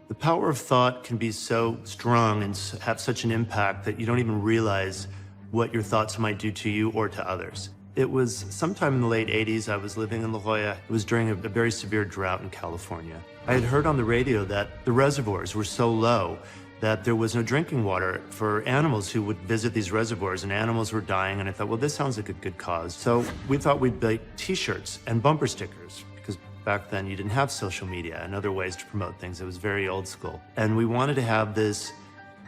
The power of thought can be so strong and have such an impact that you don't even realize what your thoughts might do to you or to others. It was sometime in the late 80s, I was living in La Jolla. It was during a very severe drought in California. I had heard on the radio that the reservoirs were so low that there was no drinking water for animals who would visit these reservoirs, and animals were dying, and I thought, well, this sounds like a good cause. So we thought we'd make t-shirts and bumper stickers, because back then you didn't have social media and other ways to promote things. It was very old school. And we wanted to have this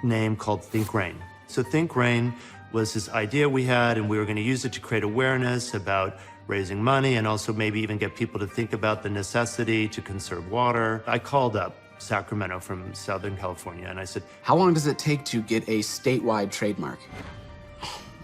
name called Think Rain. So Think Rain was this idea we had, and we were going to use it to create awareness about raising money and also maybe even get people to think about the necessity to conserve water. I called up Sacramento from Southern California and I said, how long does it take to get a statewide trademark?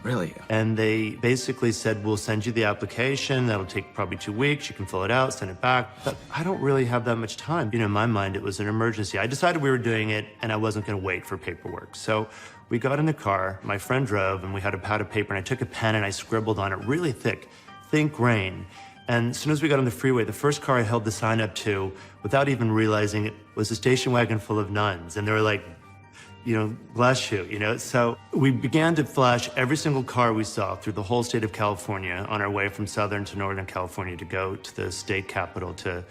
Really? And they basically said, we'll send you the application. That'll take probably 2 weeks. You can fill it out, send it back. But I don't really have that much time. You know, in my mind, it was an emergency. I decided we were doing it and I wasn't going to wait for paperwork. So we got in the car, my friend drove, and we had a pad of paper, and I took a pen and I scribbled on it really thick, Think Rain. And as soon as we got on the freeway, the first car I held the sign up to, without even realizing it, was a station wagon full of nuns. And they were like, you know, bless you, you know? So we began to flash every single car we saw through the whole state of California on our way from Southern to Northern California to go to the state capitol to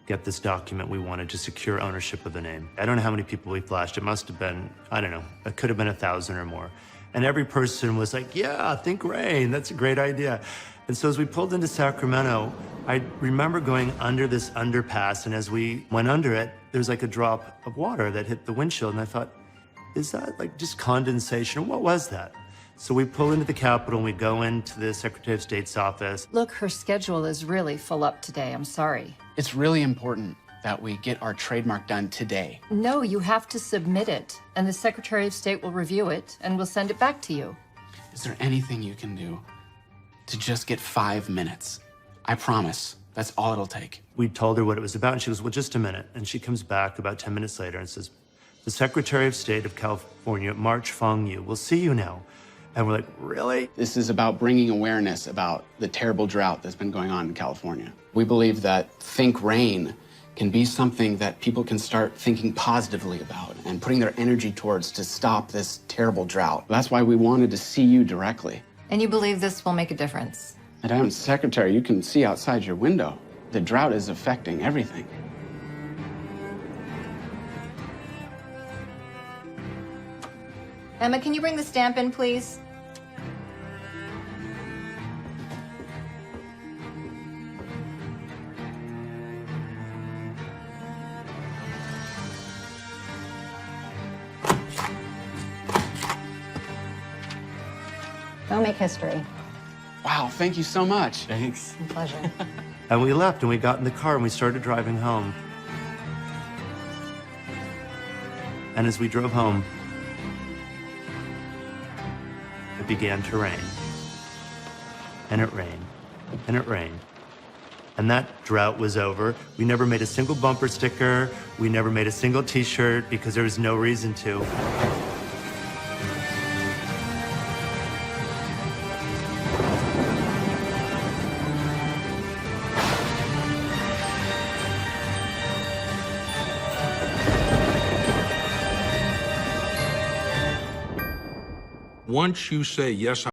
get this document we wanted to secure ownership of the name. I don't know how many people we flashed. It must have been, I don't know, it could have been 1,000 or more. And every person was like, yeah, Think Rain, that's a great idea. And so as we pulled into Sacramento, I remember going under this underpass, and as we went under it, there was like a drop of water that hit the windshield, and I thought, is that like just condensation? What was that? So we pull into the Capitol and we go into the Secretary of State's office. Look, her schedule is really full up today. I'm sorry. It's really important that we get our trademark done today. No, you have to submit it, and the Secretary of State will review it, and we'll send it back to you. Is there anything you can do to just get 5 minutes? I promise. That's all it'll take. We told her what it was about, and she goes, well, just a minute. And she comes back about 10 minutes later and says, the Secretary of State of California, March Fong Yu, will see you now. And we're like, really? This is about bringing awareness about the terrible drought that's been going on in California. We believe that Think Rain can be something that people can start thinking positively about and putting their energy towards to stop this terrible drought. That's why we wanted to see you directly. And you believe this will make a difference? Madam Secretary, you can see outside your window. The drought is affecting everything. Emma, can you bring the stamp in, please? Go make history. Wow, thank you so much. Thanks. My pleasure. And we left and we got in the car and we started driving home. And as we drove home, it began to rain. And it rained. And it rained. And that drought was over. We never made a single bumper sticker. We never made a single t-shirt because there was no reason to. Once you say, yes,